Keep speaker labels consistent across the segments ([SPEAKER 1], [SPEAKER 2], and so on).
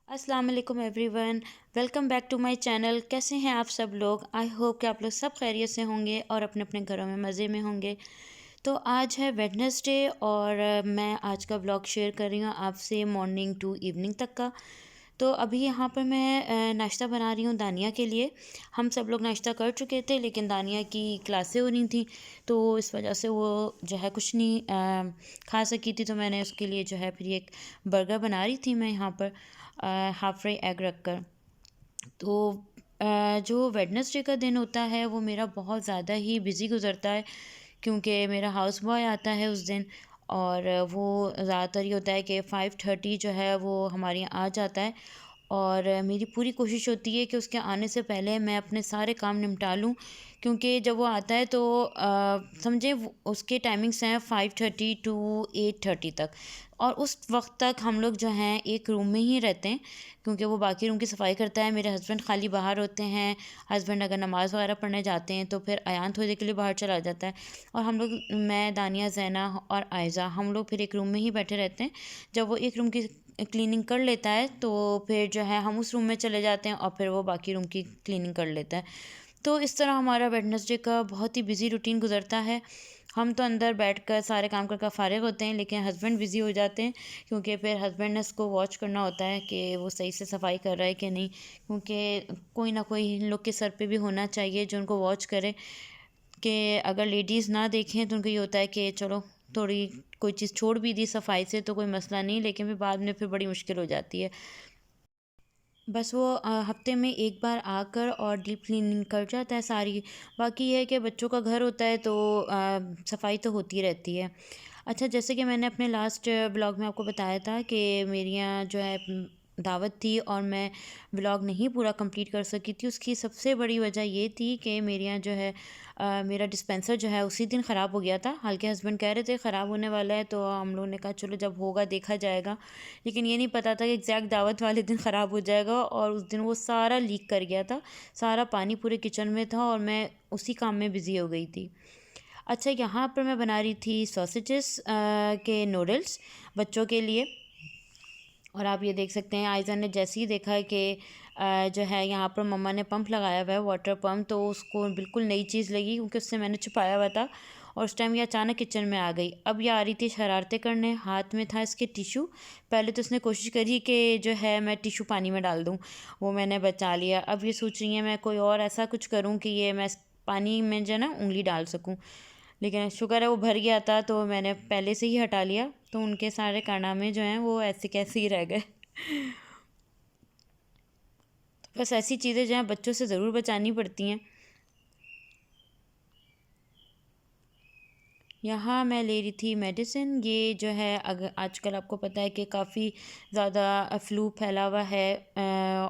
[SPEAKER 1] अस्सलाम वालेकुम everyone, welcome back to my channel. कैसे हैं आप सब लोग? आई होप कि आप लोग सब खैरियत से होंगे और अपने अपने घरों में मज़े में होंगे। तो आज है वेडनेसडे और मैं आज का व्लॉग शेयर कर रही हूँ आपसे मॉर्निंग टू इवनिंग तक का। तो अभी यहाँ पर मैं नाश्ता बना रही हूँ दानिया के लिए। हम सब लोग नाश्ता कर चुके थे लेकिन दानिया की क्लासें हो रही थी, तो इस वजह से वो जो है कुछ नहीं खा सकी थी। तो मैंने उसके लिए जो है फिर एक बर्गर बना रही थी मैं यहाँ पर हाफ फ्राई एग रख कर। तो जो वेडनेसडे का दिन होता है वो मेरा बहुत ज़्यादा ही बिज़ी गुज़रता है, क्योंकि मेरा हाउस बॉय आता है उस दिन। और वो ज़्यादातर ये होता है कि 5:30 जो है वो हमारे यहाँ आ जाता है। और मेरी पूरी कोशिश होती है कि उसके आने से पहले मैं अपने सारे काम निपटा लूँ, क्योंकि जब वो आता है तो समझे उसके टाइमिंग्स हैं 5:30 टू 8:30 तक। और उस वक्त तक हम लोग जो हैं एक रूम में ही रहते हैं, क्योंकि वो बाकी रूम की सफाई करता है। मेरे हस्बैंड खाली बाहर होते हैं। हस्बैंड अगर नमाज़ वगैरह पढ़ने जाते हैं तो फिर अयान थोड़ी देर के लिए बाहर चला जाता है। और हम लोग, मैं, दानिया, ज़ैना और आयज़ा, हम लोग फिर एक रूम में ही बैठे रहते हैं। जब वो एक रूम की क्लीनिंग कर लेता है तो फिर जो है हम उस रूम में चले जाते हैं और फिर वो बाकी रूम की क्लीनिंग कर लेता है। तो इस तरह हमारा वेडनेसडे का बहुत ही बिज़ी रूटीन गुजरता है। हम तो अंदर बैठकर सारे काम कर फ़ारिग होते हैं, लेकिन हस्बैंड बिज़ी हो जाते हैं, क्योंकि फिर हस्बैंड ने उसको वॉच करना होता है कि वो सही से सफाई कर रहा है कि नहीं। क्योंकि कोई ना कोई इन लोग के सर पे भी होना चाहिए जो उनको वॉच करे, कि अगर लेडीज़ ना देखें तो उनको ये होता है कि चलो थोड़ी कोई चीज़ छोड़ भी दी सफाई से तो कोई मसला नहीं, लेकिन फिर बाद में फिर बड़ी मुश्किल हो जाती है। बस वो हफ्ते में एक बार आकर और डीप क्लीनिंग कर जाता है सारी। बाकी ये है कि बच्चों का घर होता है तो सफाई तो होती रहती है। अच्छा, जैसे कि मैंने अपने लास्ट ब्लॉग में आपको बताया था कि मेरे यहाँ जो है दावत थी और मैं व्लॉग नहीं पूरा कंप्लीट कर सकी थी। उसकी सबसे बड़ी वजह ये थी कि मेरे यहाँ जो है मेरा डिस्पेंसर जो है उसी दिन ख़राब हो गया था। हालांकि हस्बैंड कह रहे थे ख़राब होने वाला है, तो हम लोगों ने कहा चलो जब होगा देखा जाएगा। लेकिन ये नहीं पता था कि एग्जैक्ट दावत वाले दिन ख़राब हो जाएगा। और उस दिन वो सारा लीक कर गया था, सारा पानी पूरे किचन में था और मैं उसी काम में बिज़ी हो गई थी। अच्छा, यहाँ पर मैं बना रही थी सॉसेजेस के नूडल्स बच्चों के लिए। और आप ये देख सकते हैं, आयज़ा ने जैसे ही देखा कि जो है यहाँ पर मम्मा ने पंप लगाया हुआ है, वाटर पंप, तो उसको बिल्कुल नई चीज़ लगी, क्योंकि उससे मैंने छुपाया हुआ था। और उस टाइम ये अचानक किचन में आ गई। अब ये आ रही थी शरारतें करने, हाथ में था इसके टिशू। पहले तो उसने कोशिश करी कि जो है मैं टिशू पानी में डाल दूँ, वो मैंने बचा लिया। अब ये सोच रही है मैं कोई और ऐसा कुछ करूँ कि ये मैं पानी में जो है ना उंगली डाल सकूँ, लेकिन शुक्र है वो भर गया था तो मैंने पहले से ही हटा लिया। तो उनके सारे कारनामे जो हैं वो ऐसे कैसे ही रह गए। तो बस ऐसी चीज़ें जो हैं बच्चों से ज़रूर बचानी पड़ती हैं। यहाँ मैं ले रही थी मेडिसिन। ये जो है अगर आजकल आपको पता है कि काफ़ी ज़्यादा फ्लू फैला हुआ है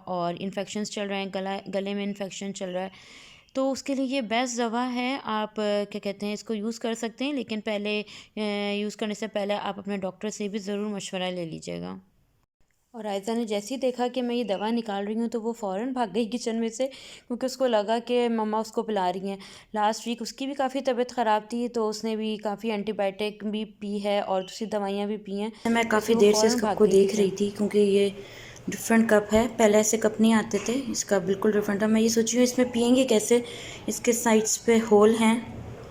[SPEAKER 1] और इन्फेक्शंस चल रहे हैं, गले में इन्फेक्शन चल रहा है। तो उसके लिए ये बेस्ट दवा है। आप क्या कहते हैं, इसको यूज़ कर सकते हैं, लेकिन पहले यूज़ करने से पहले आप अपने डॉक्टर से भी ज़रूर मशवरा ले लीजिएगा। और आयज़ा ने जैसे ही देखा कि मैं ये दवा निकाल रही हूँ तो वो फ़ौरन भाग गई किचन में से, क्योंकि उसको लगा कि मम्मा उसको पिला रही हैं। लास्ट वीक उसकी भी काफ़ी तबीयत ख़राब थी, तो उसने भी काफ़ी एंटीबायोटिक भी पी है और दूसरी दवाइयाँ भी पी हैं।
[SPEAKER 2] मैं काफ़ी
[SPEAKER 1] लेकिन वो
[SPEAKER 2] देर से इस
[SPEAKER 1] फ़ौरन
[SPEAKER 2] कप
[SPEAKER 1] भाग
[SPEAKER 2] को
[SPEAKER 1] गई
[SPEAKER 2] देख रही
[SPEAKER 1] किचन।
[SPEAKER 2] थी, क्योंकि ये डिफरेंट कप है। पहले ऐसे कप नहीं आते थे, इसका बिल्कुल डिफरेंट है। मैं ये सोची हूँ इसमें पियेंगे कैसे, इसके साइड्स पे होल हैं,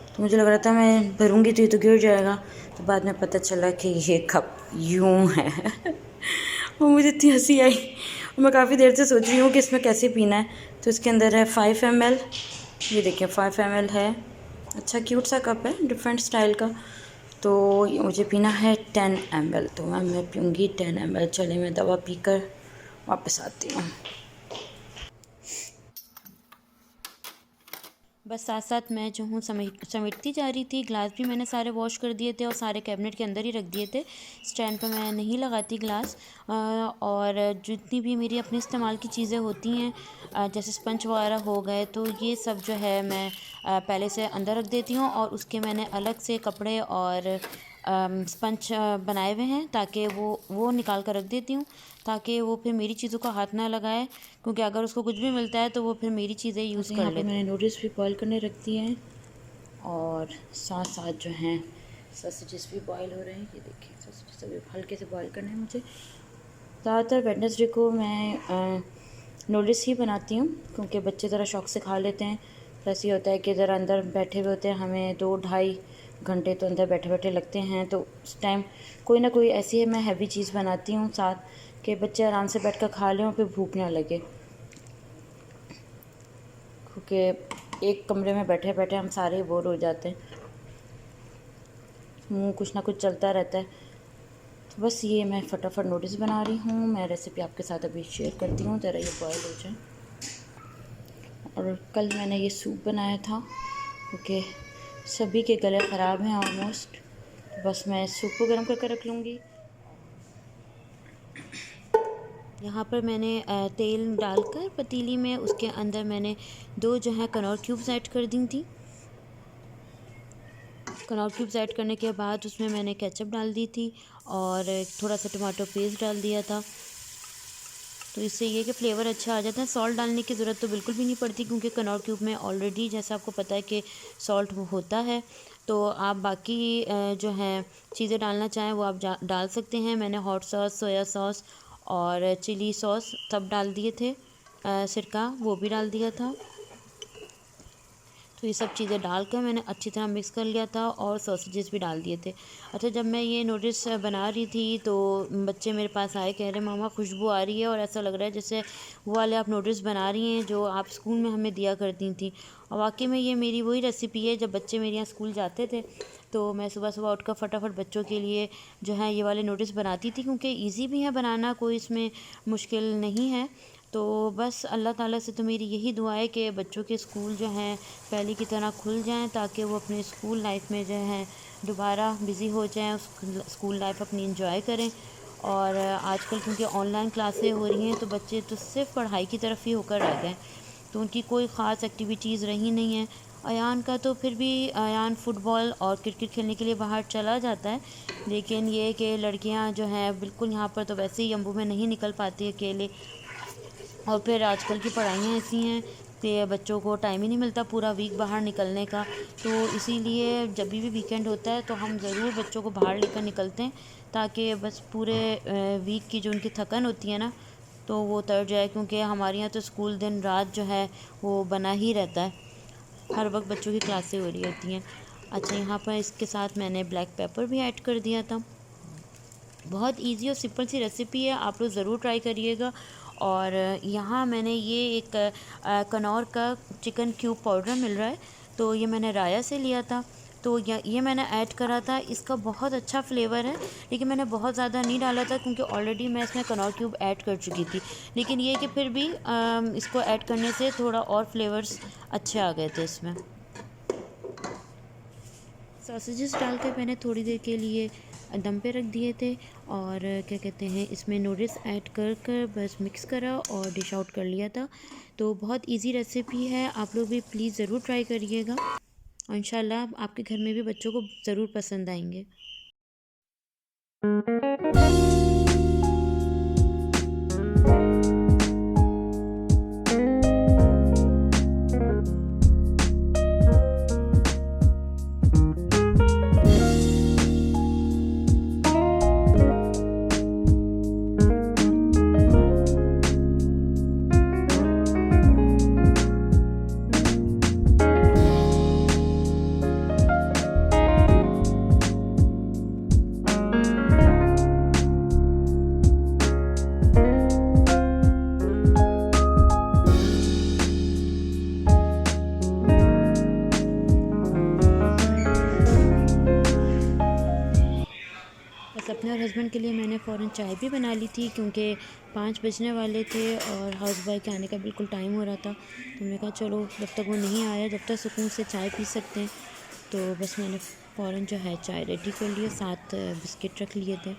[SPEAKER 2] तो मुझे लग रहा था मैं भरूंगी तो ये तो गिर जाएगा। तो बाद में पता चला कि ये कप यूँ है। और मुझे इतनी हंसी आई और मैं काफ़ी देर से सोच रही हूँ कि इसमें कैसे पीना है। तो इसके अंदर है 5 ml, ये देखिए 5 ml है। अच्छा क्यूट सा कप है, डिफरेंट स्टाइल का। तो ये मुझे पीना है 10 ml, तो मैं पीऊँगी 10 ml। चले मैं दवा पीकर वापस आती हूँ।
[SPEAKER 1] बस साथ साथ मैं जो हूँ समेटती जा रही थी। ग्लास भी मैंने सारे वॉश कर दिए थे और सारे कैबिनेट के अंदर ही रख दिए थे। स्टैंड पर मैं नहीं लगाती ग्लास। और जितनी भी मेरी अपने इस्तेमाल की चीज़ें होती हैं, जैसे स्पंज वगैरह हो गए, तो ये सब जो है मैं पहले से अंदर रख देती हूँ। और उसके मैंने अलग से कपड़े और स्पंज बनाए हुए हैं, ताकि वो निकाल कर रख देती हूँ, ताकि वो फिर मेरी चीज़ों को हाथ ना लगाए, क्योंकि अगर उसको कुछ भी मिलता है तो वो फिर मेरी चीज़ें यूज़
[SPEAKER 2] अच्छा,
[SPEAKER 1] कर
[SPEAKER 2] यहाँ पर
[SPEAKER 1] लेता
[SPEAKER 2] मैंने
[SPEAKER 1] है।
[SPEAKER 2] नूडल्स भी बॉईल करने रख दिए हैं और साथ साथ जो हैं सॉसेजेस भी बॉईल हो रहे हैं। ये देखिए सॉसेजेस अभी हल्के से बॉईल करने हैं मुझे। ज़्यादातर वेडनेसडे को मैं नूडल्स ही बनाती हूँ क्योंकि बच्चे ज़रा शौक से खा लेते हैं। प्लस ये होता है कि ज़रा अंदर बैठे हुए होते हैं, हमें 2-2.5 घंटे तो अंदर बैठे बैठे लगते हैं, तो उस टाइम कोई ना कोई ऐसी है मैं हैवी चीज़ बनाती हूँ साथ कि बच्चे आराम से बैठ कर खा लें और फिर भूख ना लगे, क्योंकि एक कमरे में बैठे बैठे हम सारे बोर हो जाते हैं, मुँह कुछ ना कुछ चलता रहता है। तो बस ये मैं फटाफट नूडल्स बना रही हूँ। मैं रेसिपी आपके साथ अभी शेयर करती हूँ, ज़रा ये बॉयल हो जाए। और कल मैंने ये सूप बनाया था क्योंकि सभी के गले ख़राब हैं ऑलमोस्ट, तो बस मैं सूप को गर्म करके रख लूँगी।
[SPEAKER 1] यहाँ पर मैंने तेल डालकर पतीली में उसके अंदर मैंने 2 जो है कनौर क्यूब्स ऐड कर दी थी। कनौर क्यूब्स ऐड करने के बाद उसमें मैंने केचप डाल दी थी और थोड़ा सा टमाटो पेस्ट डाल दिया था। तो इससे ये कि फ़्लेवर अच्छा आ जाता है। सॉल्ट डालने की ज़रूरत तो बिल्कुल भी नहीं पड़ती क्योंकि कनौर क्यूब में ऑलरेडी जैसा आपको पता है कि सॉल्ट होता है। तो आप बाकी जो है चीज़ें डालना चाहें वो आप डाल सकते हैं। मैंने हॉट सॉस, सोया सॉस और चिली सॉस सब डाल दिए थे। सिरका वो भी डाल दिया था। तो ये सब चीज़ें डालकर मैंने अच्छी तरह मिक्स कर लिया था और सॉसेजेस भी डाल दिए थे। अच्छा, जब मैं ये नूडल्स बना रही थी तो बच्चे मेरे पास आए, कह रहे मामा खुशबू आ रही है और ऐसा लग रहा है जैसे वो वाले आप नूडल्स बना रही हैं जो आप स्कूल में हमें दिया करती थी। और वाकई में ये मेरी वही रेसिपी है। जब बच्चे मेरे यहाँ स्कूल जाते थे तो मैं सुबह सुबह उठकर फटाफट बच्चों के लिए जो है ये वाले नूडल्स बनाती थी क्योंकि ईज़ी भी है बनाना, कोई इसमें मुश्किल नहीं है। तो बस अल्लाह ताला से तो मेरी यही दुआ है कि बच्चों के स्कूल जो हैं पहले की तरह खुल जाएं ताकि वो अपने स्कूल लाइफ में जो है दोबारा बिज़ी हो जाएं, उस स्कूल लाइफ अपनी इंजॉय करें। और आजकल क्योंकि ऑनलाइन क्लासें हो रही हैं तो बच्चे तो सिर्फ पढ़ाई की तरफ ही होकर रह गए, तो उनकी कोई ख़ास एक्टिविटीज़ रही नहीं है। अयान का तो फिर भी अयान फ़ुटबॉल और क्रिकेट खेलने के लिए बाहर चला जाता है, लेकिन ये कि लड़कियां जो हैं बिल्कुल यहाँ पर तो वैसे ही अम्बू में नहीं निकल पाती अकेले। और फिर आजकल की पढ़ाइयाँ ऐसी हैं कि बच्चों को टाइम ही नहीं मिलता पूरा वीक बाहर निकलने का। तो इसीलिए जब भी वीकेंड होता है तो हम ज़रूर बच्चों को बाहर लेकर निकलते हैं ताकि बस पूरे वीक की जो उनकी थकन होती है ना तो वो उतर जाए, क्योंकि हमारे यहाँ तो स्कूल दिन रात जो है वो बना ही रहता है, हर वक्त बच्चों की क्लासें हो रही होती हैं। अच्छा, यहाँ पर इसके साथ मैंने ब्लैक पेपर भी ऐड कर दिया था। बहुत इजी और सिंपल सी रेसिपी है, आप लोग ज़रूर ट्राई करिएगा। और यहाँ मैंने ये एक कनौर का चिकन क्यूब पाउडर मिल रहा है, तो ये मैंने राया से लिया था, तो ये मैंने ऐड करा था। इसका बहुत अच्छा फ्लेवर है, लेकिन मैंने बहुत ज़्यादा नहीं डाला था क्योंकि ऑलरेडी मैं इसमें कनौर क्यूब ऐड कर चुकी थी। लेकिन ये कि फिर भी इसको ऐड करने से थोड़ा और फ्लेवर्स अच्छे आ गए थे इसमें। सॉसेजेस डालकर मैंने थोड़ी देर के लिए दम पे रख दिए थे और क्या कहते हैं इसमें नूडल्स ऐड कर कर बस मिक्स करा और डिश आउट कर लिया था। तो बहुत इजी रेसिपी है, आप लोग भी प्लीज़ ज़रूर ट्राई करिएगा और इंशाल्लाह आपके घर में भी बच्चों को ज़रूर पसंद आएंगे। बस अपने और हस्बैंड के लिए मैंने फ़ौरन चाय भी बना ली थी क्योंकि 5 बजने वाले थे और हाउस बॉय के आने का बिल्कुल टाइम हो रहा था। तो मैंने कहा चलो जब तक वो नहीं आया जब तक सुकून से चाय पी सकते हैं। तो बस मैंने फ़ौरन जो है चाय रेडी कर लिया, साथ बिस्किट रख लिए थे।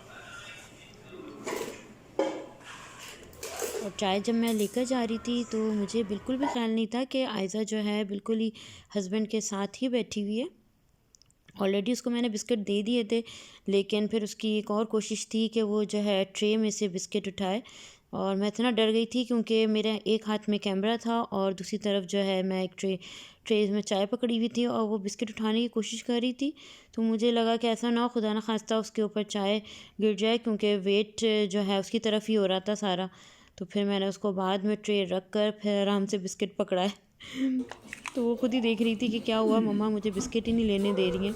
[SPEAKER 1] और चाय जब मैं लेकर जा रही थी तो मुझे बिल्कुल भी ख्याल नहीं था कि आयज़ा जो है बिल्कुल ही हस्बैंड के साथ ही बैठी हुई है। ऑलरेडी उसको मैंने बिस्किट दे दिए थे, लेकिन फिर उसकी एक और कोशिश थी कि वो जो है ट्रे में से बिस्किट उठाए। और मैं इतना डर गई थी क्योंकि मेरे एक हाथ में कैमरा था और दूसरी तरफ जो है मैं एक ट्रे में चाय पकड़ी हुई थी और वो बिस्किट उठाने की कोशिश कर रही थी। तो मुझे लगा कि ऐसा ना हो खुदा ना खास्ता उसके ऊपर चाय गिर जाए, क्योंकि वेट जो है उसकी तरफ ही हो रहा था सारा। तो फिर मैंने उसको बाद में ट्रे रख कर फिर आराम से बिस्किट पकड़ाए। तो वो खुद ही देख रही थी कि क्या हुआ, मम्मा मुझे बिस्किट ही नहीं लेने दे रही हैं।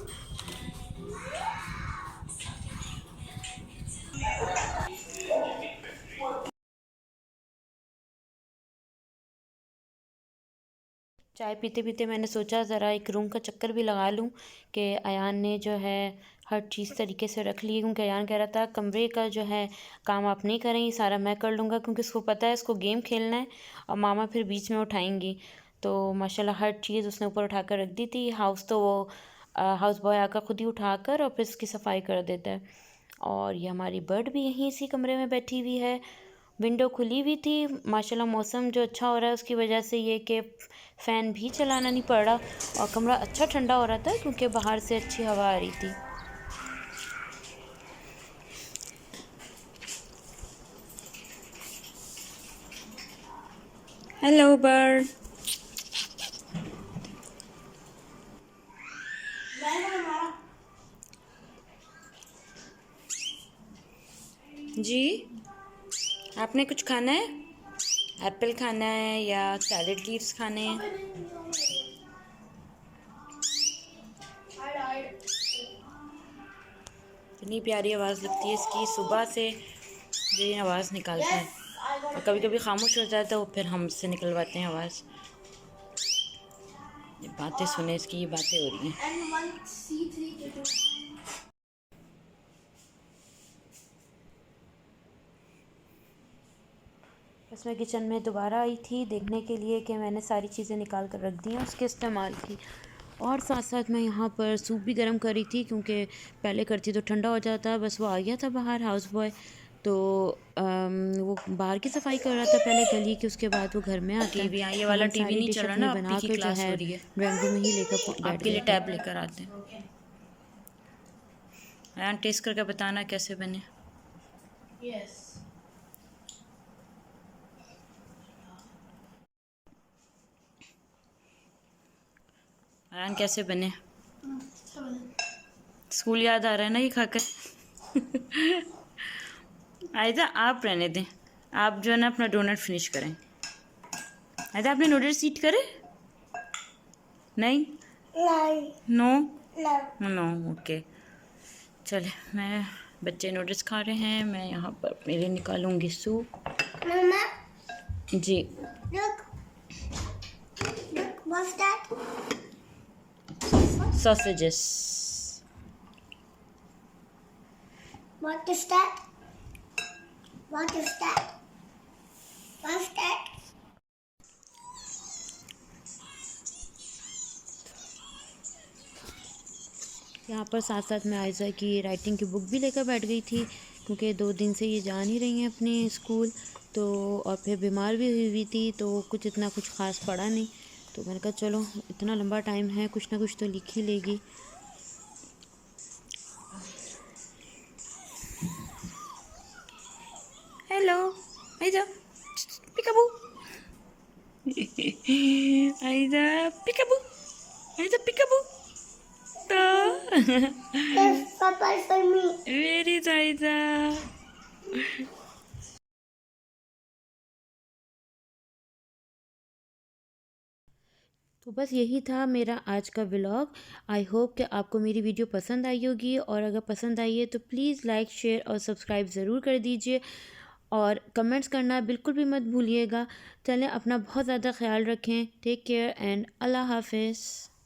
[SPEAKER 1] चाय पीते पीते मैंने सोचा ज़रा एक रूम का चक्कर भी लगा लूँ कि अयान ने जो है हर चीज़ तरीके से रख ली, क्योंकि अयान कह रहा था कमरे का जो है काम आप नहीं करेंगी, सारा मैं कर लूँगा, क्योंकि उसको पता है इसको गेम खेलना है और मामा फिर बीच में उठाएंगी। तो माशाल्लाह हर चीज़ उसने ऊपर उठा कर रख दी थी। हाउस तो वो हाउस बॉय आकर ख़ुद ही उठा कर और फिर इसकी सफाई कर देता है। और ये हमारी बर्ड भी यहीं इसी कमरे में बैठी हुई है। विंडो खुली हुई थी, माशाल्लाह मौसम जो अच्छा हो रहा है उसकी वजह से ये कि फ़ैन भी चलाना नहीं पड़ रहा और कमरा अच्छा ठंडा हो रहा था, क्योंकि बाहर से अच्छी हवा आ रही थी।
[SPEAKER 2] Hello bird. जी, आपने कुछ खाना है? एप्पल खाना है या सैलेड लीव्स खाने हैं? इतनी प्यारी आवाज़ लगती है इसकी, सुबह से जो ये आवाज़ निकालता है और कभी कभी खामोश हो जाता है, वो फिर हमसे निकलवाते हैं आवाज़। ये बातें सुने इसकी, ये बातें हो रही हैं।
[SPEAKER 1] बस मैं किचन में दोबारा आई थी देखने के लिए कि मैंने सारी चीज़ें निकाल कर रख दी हैं उसके इस्तेमाल की, और साथ साथ मैं यहाँ पर सूप भी गर्म कर रही थी, क्योंकि पहले करती तो ठंडा हो जाता। बस वो आ गया था बाहर हाउस बॉय, तो वो बाहर की सफाई कर रहा था पहले गली की, उसके बाद वो घर में आता है।
[SPEAKER 2] टीवी, ये वाला टीवी नहीं चल रहा ना,
[SPEAKER 1] बना
[SPEAKER 2] आपकी
[SPEAKER 1] कर जो
[SPEAKER 2] क्लास हो
[SPEAKER 1] है
[SPEAKER 2] रही है,
[SPEAKER 1] ड्राइंग रूम में ही लेकर बैठ
[SPEAKER 2] आपके लिए
[SPEAKER 1] गए थे।
[SPEAKER 2] टैब लेकर आते हैं। अयान टेस्ट करके बताना कैसे बने।
[SPEAKER 3] Yes.
[SPEAKER 2] अयान कैसे बने? स्कूल याद आ रहा है ना ये खाकर? आयदा आप रहने दें, आप जो है ना अपना डोनट फिनिश करें। आयदा आपने नूडल्स ईट करे? नहीं? No no, okay. चले, मैं बच्चे नूडल्स खा रहे हैं, मैं यहाँ पर अपने लिए निकालूंगी सूप। जी,
[SPEAKER 3] What's that?
[SPEAKER 2] sausages.
[SPEAKER 3] What is that? What is that? What's that?
[SPEAKER 1] यहाँ पर साथ साथ मैं आयज़ा की राइटिंग की बुक भी लेकर बैठ गई थी, क्योंकि 2 दिन से ये जा नहीं रही हैं अपने स्कूल, तो और फिर बीमार भी हुई थी, तो कुछ इतना कुछ ख़ास पढ़ा नहीं। तो मैंने कहा चलो इतना लंबा टाइम है, कुछ ना कुछ तो लिख ही लेगी।
[SPEAKER 2] हेलो, आयदा, पिकाबू। आयदा पिकाबू, आयदा पिकाबू।
[SPEAKER 3] Yes, Papa is for me.
[SPEAKER 2] Very आयदा।
[SPEAKER 1] तो बस यही था मेरा आज का व्लॉग। आई होप कि आपको मेरी वीडियो पसंद आई होगी, और अगर पसंद आई है तो प्लीज़ लाइक शेयर और सब्सक्राइब ज़रूर कर दीजिए, और कमेंट्स करना बिल्कुल भी मत भूलिएगा। चलें, अपना बहुत ज़्यादा ख्याल रखें। टेक केयर एंड अल्लाह हाफ़िज़।